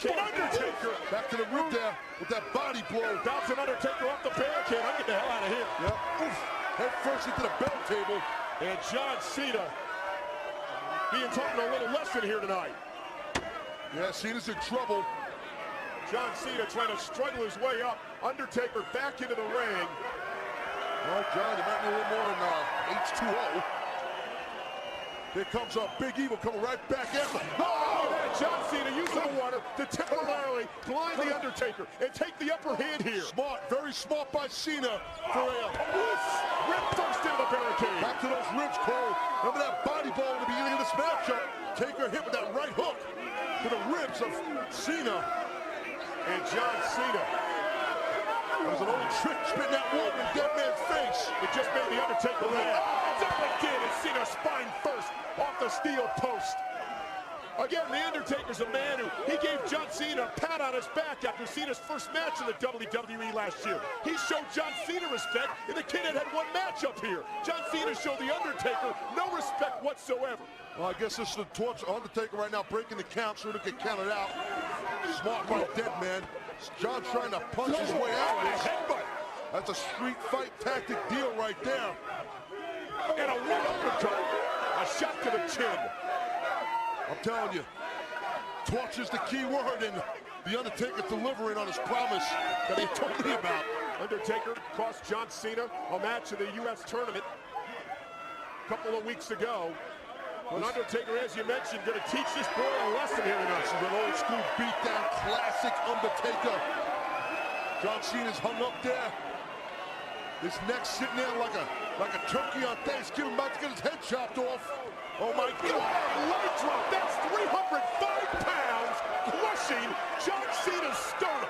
Barricade. Undertaker. Back to the rib there with that body blow. Bouncing Undertaker off the barricade. I'm getting the hell out of here. Yep. Oof. Head first into the bell table. And John Cena being taught a little lesson here tonight. Yeah, Cena's in trouble. John Cena trying to struggle his way up. Undertaker back into the ring. Well, John, you might need a little more than H2O. Here comes a Big Evil coming right back at him. Oh, man, John Cena using the water to temporarily blind the Undertaker and take the upper hand here. Smart, very smart by Cena for a rib first into the barricade. Back to those ribs, Cole. Remember that body blow at the beginning of this matchup. Taker hit with that right hook to the ribs of Cena. And John Cena. It was an old trick spitting that water in dead man's face. It just made the Undertaker mad. Down again, and Cena spine first off the steel post. Again, the Undertaker's a man who he gave John Cena a pat on his back after Cena's first match in the WWE last year. He showed John Cena respect, and the kid had one match up here. John Cena showed the Undertaker no respect whatsoever. Well, I guess this is the torch Undertaker right now, breaking the count so he can count it out. Smart by Dead Man. John's trying to punch his way out of this. That's a street fight tactic deal right there. And a one uppercut. A shot to the chin. I'm telling you, torch is the key word, and the Undertaker delivering on his promise that he told me about. Undertaker cost John Cena a match in the U.S. tournament a couple of weeks ago. But Undertaker, as you mentioned, going to teach this boy a lesson here tonight. This is an old school beatdown, classic Undertaker. John Cena's hung up there. His neck's sitting there like a turkey on Thanksgiving, about to get his head chopped off. Oh my God! Leg drop. That's 305 pounds, crushing John Cena's sternum.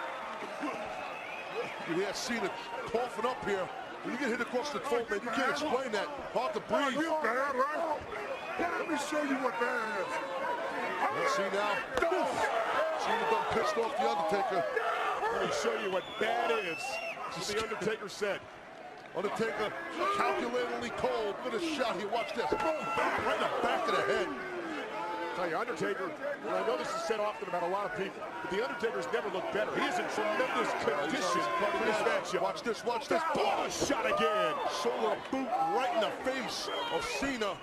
You hear Cena coughing up here. When you get hit across the throat, man, you can't explain that. Hard to breathe. You bad, right? Let me show you what bad is. Let's see now. Cena done pissed off the Undertaker. Let me show you what bad is. That's what the Undertaker said. Undertaker calculatingly cold with a shot here. Watch this. Right in the back of the head. I tell you, Undertaker, and I know this is said often about a lot of people, but the Undertaker's never looked better. He is in tremendous condition for this matchup. Watch this, watch this. Oh, shot again. Shoulder boot right in the face of Cena.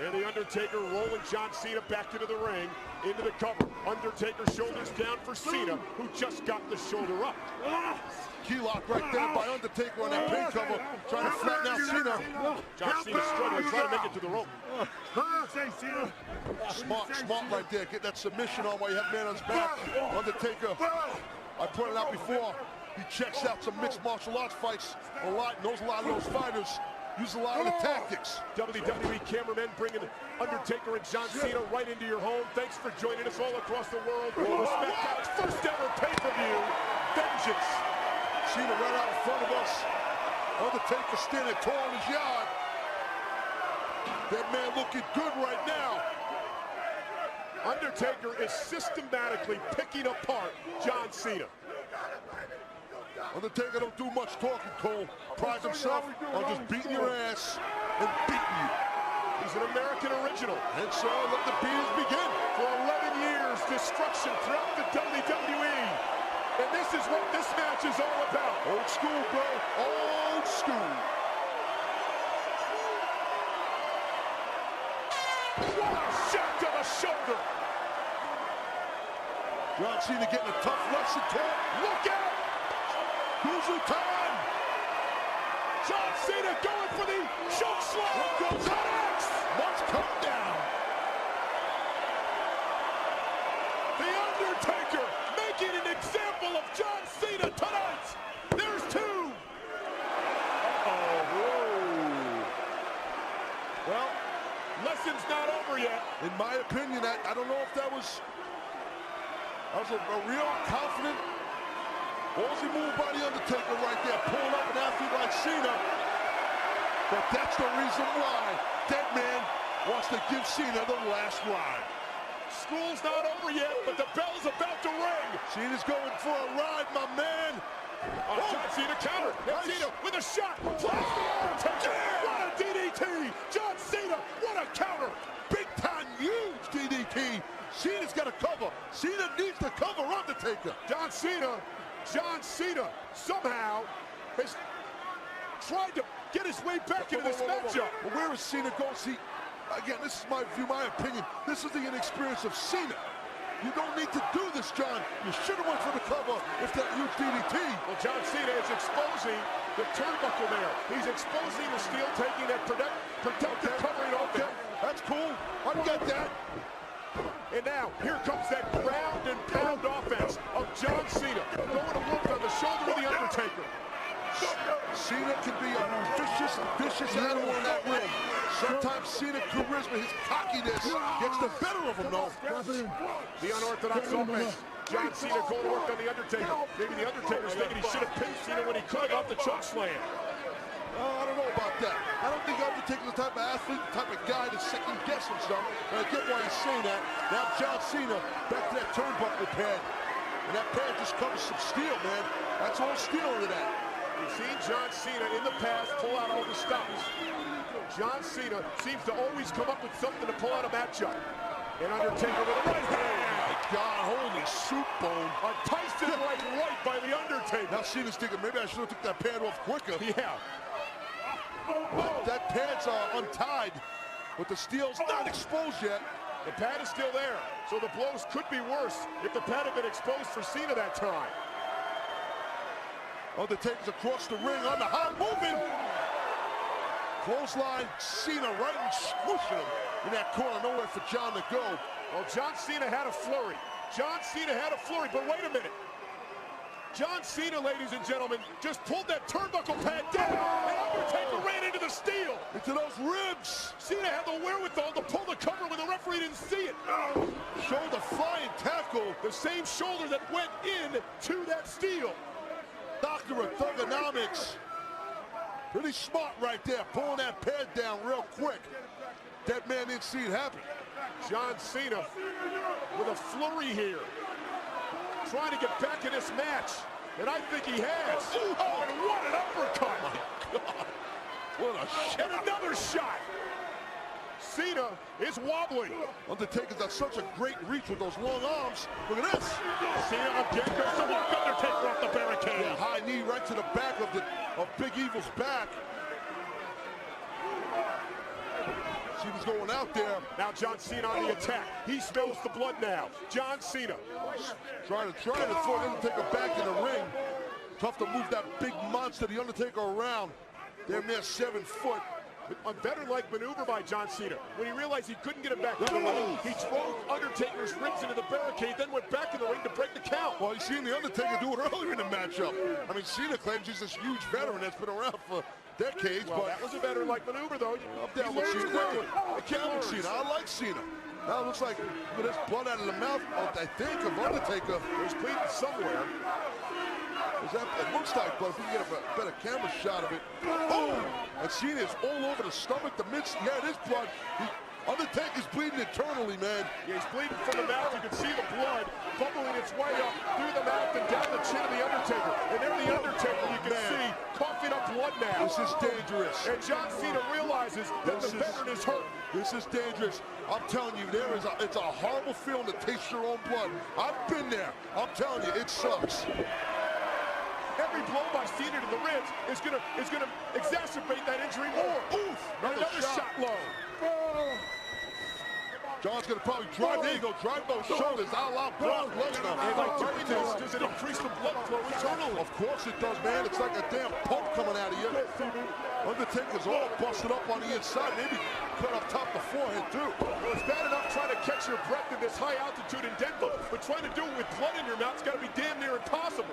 And the Undertaker rolling John Cena back into the ring, into the cover. Undertaker shoulders down for Cena, who just got the shoulder up. Key lock right there by Undertaker on that pin cover, trying to flatten out Cena. John Cena struggling, trying to make it to the rope. Smart right there. Get that submission on while you have man on his back. Undertaker, I pointed out before, he checks out some mixed martial arts fights a lot, knows a lot of those fighters. Use a lot of the tactics. WWE cameramen bringing Undertaker and John Cena right into your home. Thanks for joining us all across the world. SmackDown's first ever pay-per-view, Vengeance. Cena right out in front of us. Undertaker standing tall in his yard. That man looking good right now. Undertaker is systematically picking apart John Cena. Undertaker don't do much talking, Cole. Prides himself on just beating your ass and beating you. He's an American original. And so let the beatings begin. For 11 years, destruction throughout the WWE. And this is what this match is all about. Old school, bro. Old school. What a shot to the shoulder. John Cena getting a tough lesson taught. Look out! Losing time. John Cena going for the choke slam. Goes X. Must come down. The Undertaker making an example of John Cena tonight. There's two. Whoa. Well, lesson's not over yet. In my opinion, I don't know if that was a real confident, ballsy move by the Undertaker right there, pulling up an athlete like Cena. But that's the reason why Dead Man wants to give Cena the last ride. School's not over yet, but the bell's about to ring. Cena's going for a ride, my man. John Cena counter. And Cena with a shot. What a DDT. John Cena, what a counter. Big time, huge DDT. Cena's got to cover. Cena needs to cover Undertaker. John Cena somehow has tried to get his way back into this matchup. But where is Cena going? See, again, this is my view, my opinion. This is the inexperience of Cena. You don't need to do this, John. You should have went for the cover if that huge DDT. Well, John Cena is exposing the turnbuckle there. He's exposing the steel, taking that protective covering off. Okay, that's cool. I get that. And now, here comes that ground and pound offense of John Cena. Going to work on the shoulder of the Undertaker. Cena can be a vicious animal in that ring. Sometimes Cena's charisma, his cockiness, gets the better of him, though. The unorthodox offense. John Cena going to work on the Undertaker. Maybe the Undertaker's thinking he should have pinned Cena when he could off the choke slam. I don't know about that. I don't think Undertaker's the type of athlete, the type of guy to second guess himself. And I get why he's saying that. Now John Cena back to that turnbuckle pad. And that pad just covers some steel, man. That's all steel into that. We've seen John Cena in the past pull out all the stops. John Cena seems to always come up with something to pull out a matchup. And Undertaker with a right hand. Oh my God, holy soup bone. A Tyson-like right by the Undertaker. Now Cena's thinking, maybe I should have took that pad off quicker. Yeah. But that pad's untied, but the steel's not exposed yet. The pad is still there, so the blows could be worse if the pad had been exposed for Cena that time. Undertaker's across the ring on the high, moving. Clothesline, Cena right and squishing him in that corner, nowhere for John to go. Well, John Cena had a flurry. But wait a minute. John Cena, ladies and gentlemen, just pulled that turnbuckle pad down, and Undertaker ran into the steel. Into those ribs. Cena had the wherewithal to pull the cover when the referee didn't see it. Shoulder flying tackle. The same shoulder that went in to that steel. Doctor of Thugonomics. Pretty smart right there, pulling that pad down real quick. That man didn't see it happen. John Cena with a flurry here. Trying to get back in this match. And I think he has. Oh, and what an uppercut. Oh my God. What a shot. And another shot. Cena is wobbling. Undertaker's got such a great reach with those long arms. Look at this. Cena again goes to work. Undertaker off the barricade. Yeah, high knee right to the back of Big Evil's back. Cena's going out there. Now John Cena on the attack. He smells the blood now. John Cena. Trying to throw Undertaker back in the ring. Tough to move that big monster, the Undertaker, around. Damn near 7 foot. A veteran-like maneuver by John Cena. When he realized he couldn't get him back in the ring, he drove Undertaker's ribs into the barricade, then went back in the ring to break the count. Well, you seen the Undertaker do it earlier in the matchup. I mean, Cena claims he's this huge veteran that's been around for decades. Well, but that was a veteran-like maneuver, though. I'm down with Cena. I like Cena. Now it looks like there's blood out of the mouth, I think, of Undertaker. There's bleeding somewhere. It looks like, but if we can get a better camera shot of it. Boom! And Cena is all over the stomach, the midst. Yeah, it is blood. Undertaker's bleeding internally, man. Yeah, he's bleeding from the mouth. You can see the blood bubbling its way up through the mouth and down the chin of the Undertaker. And there the Undertaker, you can see, coughing up blood now. This is dangerous. And John Cena realizes that the veteran is hurt. This is dangerous. I'm telling you, it's a horrible feeling to taste your own blood. I've been there. I'm telling you, it sucks. Every blow by Cena to the ribs is gonna exacerbate that injury more. Oof! Another shot low. John's gonna probably drive. There you go, drive those shoulders. A la Brock Lesnar. And by doing this, does it increase the blood flow internally? Of course it does, man. It's like a damn pump coming out of you. Undertaker's all busted up on the inside. Maybe cut up top the forehead too. Well, it's bad enough trying to catch your breath in this high altitude in Denver, but trying to do it with blood in your mouth, it's got to be damn near impossible.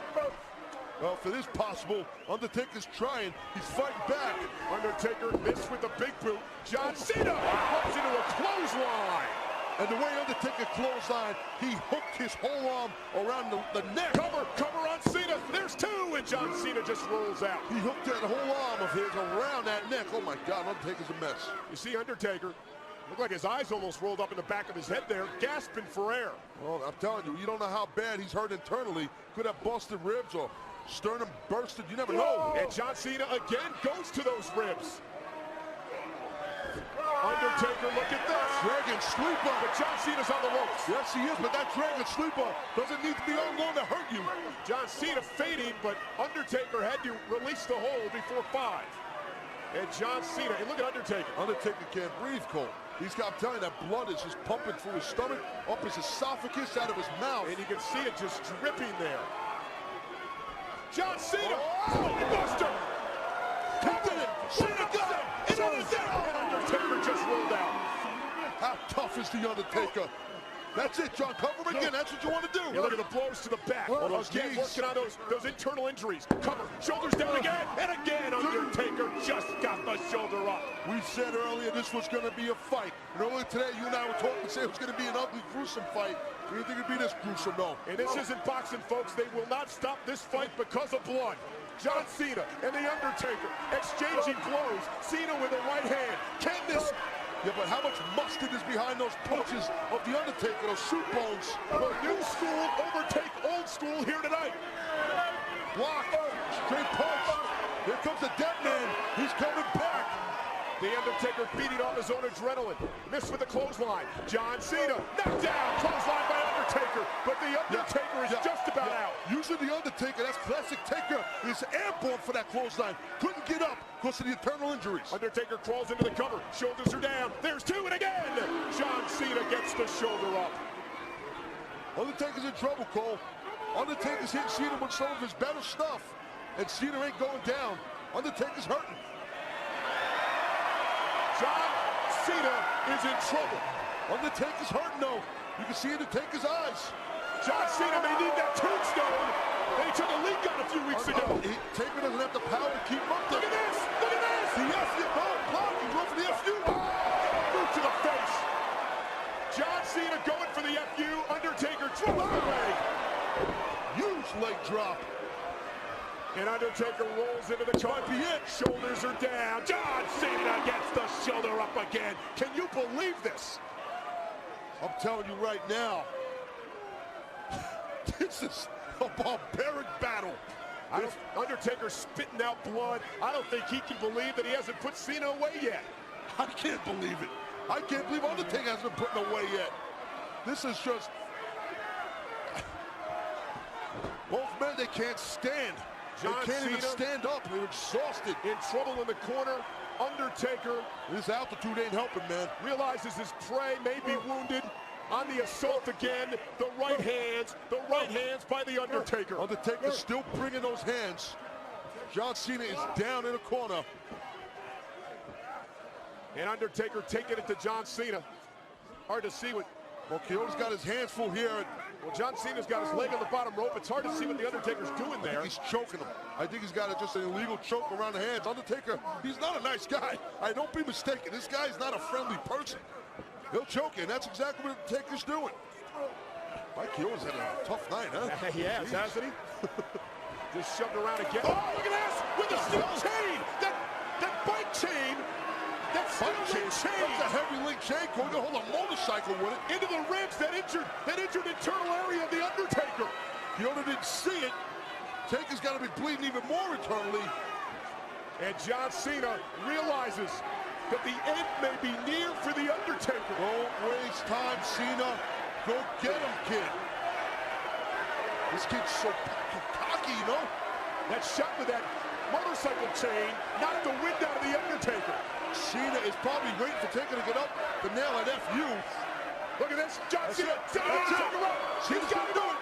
Well, if it is possible, Undertaker's trying. He's fighting back. Undertaker missed with the big boot. John Cena runs into a clothesline. And the way Undertaker clothesline, he hooked his whole arm around the neck. Cover on Cena. There's two, and John Cena just rolls out. He hooked that whole arm of his around that neck. Oh, my God, Undertaker's a mess. You see Undertaker, looked like his eyes almost rolled up in the back of his head there, gasping for air. Well, I'm telling you, you don't know how bad he's hurt internally. Could have busted ribs or sternum bursted. You never know. And John Cena again goes to those ribs. Undertaker, look at this. Dragon sleeper. But John Cena's on the ropes. Yes, he is, but that dragon sleeper doesn't need to be on long to hurt you. John Cena fading, but Undertaker had to release the hold before 5. And John Cena, and look at Undertaker. Undertaker can't breathe, Cole. I'm telling you, that blood is just pumping through his stomach, up his esophagus, out of his mouth. And you can see it just dripping there. John Cena, buster. He did it. Cena got it. And Undertaker just rolled out. How tough is the Undertaker? That's it, John. Cover him again. That's what you want to do. Yeah, look at the blows to the back. Again, working on those internal injuries. Cover, shoulders down again, and again. Undertaker just got the shoulder up. We said earlier this was going to be a fight. And earlier today, you and I were talking and saying it was going to be an ugly, gruesome fight. We didn't think it'd be this gruesome, no. And this isn't boxing, folks. They will not stop this fight because of blood. John Cena and the Undertaker exchanging blows. Cena with a right hand. Can this... Yeah, but how much mustard is behind those punches of the Undertaker, those soup bones? Will new school overtake old school here tonight? Block, straight punch. Here comes the dead man. He's coming back. The Undertaker feeding off his own adrenaline. Missed with the clothesline. John Cena knocked down. Clothesline by Undertaker. But the Undertaker is just about out. Usually the Undertaker, that's classic Taker, is airborne for that clothesline. Couldn't get up because of the internal injuries. Undertaker crawls into the cover. Shoulders are down. There's 2, and again. John Cena gets the shoulder up. Undertaker's in trouble, Cole. Undertaker's hitting Cena with some of his better stuff. And Cena ain't going down. Undertaker's hurting. John Cena is in trouble. Undertaker's hurting, though. You can see Undertaker's eyes. John Cena may need that tombstone that he took a leak on a few weeks ago. Taker doesn't have the power to keep up. Look at this! Look at this! The FU, block. He's going for the FU. Boot to the face. John Cena going for the FU. Undertaker drops the leg. Huge leg drop. And Undertaker rolls into the cover. Shoulders are down. John Cena gets the shoulder up again. Can you believe this? I'm telling you right now, this is a barbaric battle. Undertaker spitting out blood. I don't think he can believe that he hasn't put Cena away yet. I can't believe it. I can't believe Undertaker hasn't been put away yet. This is just... Both men, they can't stand. They can't even stand up. They're exhausted. In trouble in the corner. Undertaker. This altitude ain't helping, man. Realizes his prey may be wounded. On the assault again. The right hands by the Undertaker. Undertaker's still bringing those hands. John Cena is down in the corner. And Undertaker taking it to John Cena. Hard to see what... Well, Kyoto's got his hands full here. Well, John Cena's got his leg on the bottom rope. It's hard to see what the Undertaker's doing there. He's choking him. I think he's got just an illegal choke around the hands. Undertaker, he's not a nice guy. Don't be mistaken. This guy's not a friendly person. He'll choke you, and that's exactly what Undertaker's doing. Mike Kyoto's had a tough night, huh? He has, hasn't he? Just shoved around again. Oh, look at this! With the steel chain! That bike chain! That steel link chain! That's a heavy link chain. Going to hold a motorcycle with it. Into the ribs, that injured internal area of the Undertaker. Kyoto didn't see it. Taker's got to be bleeding even more internally. And John Cena realizes that the end may be near for the Undertaker. Don't waste time, Cena. Go get him, kid. This kid's so cocky, you know? That shot with that motorcycle chain knocked the wind out of the Undertaker. Cena is probably waiting for Taker to get up to nail an FU. Look at this. John Cena. Cena's got to do it.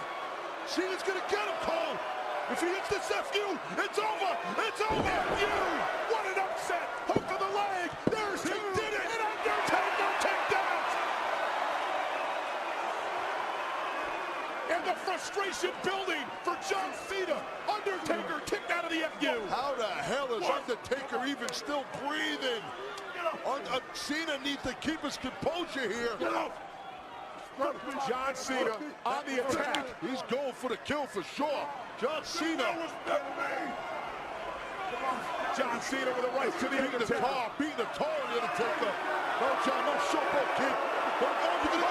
Cena's going to get him, Cole. If he hits this FU, it's over. It's over. FU. What an upset. Hook of the leg. There's he did it. And Undertaker kicked out. And the frustration building for John Cena. Undertaker kicked out of the FU. How the hell is Undertaker even still breathing? Cena needs to keep his composure here. John Cena on the attack. He's going for the kill for sure. John Cena. John Cena with a right to the Undertaker. Beating the tar on the Undertaker. No, John, no showboat, kid. Don't go to the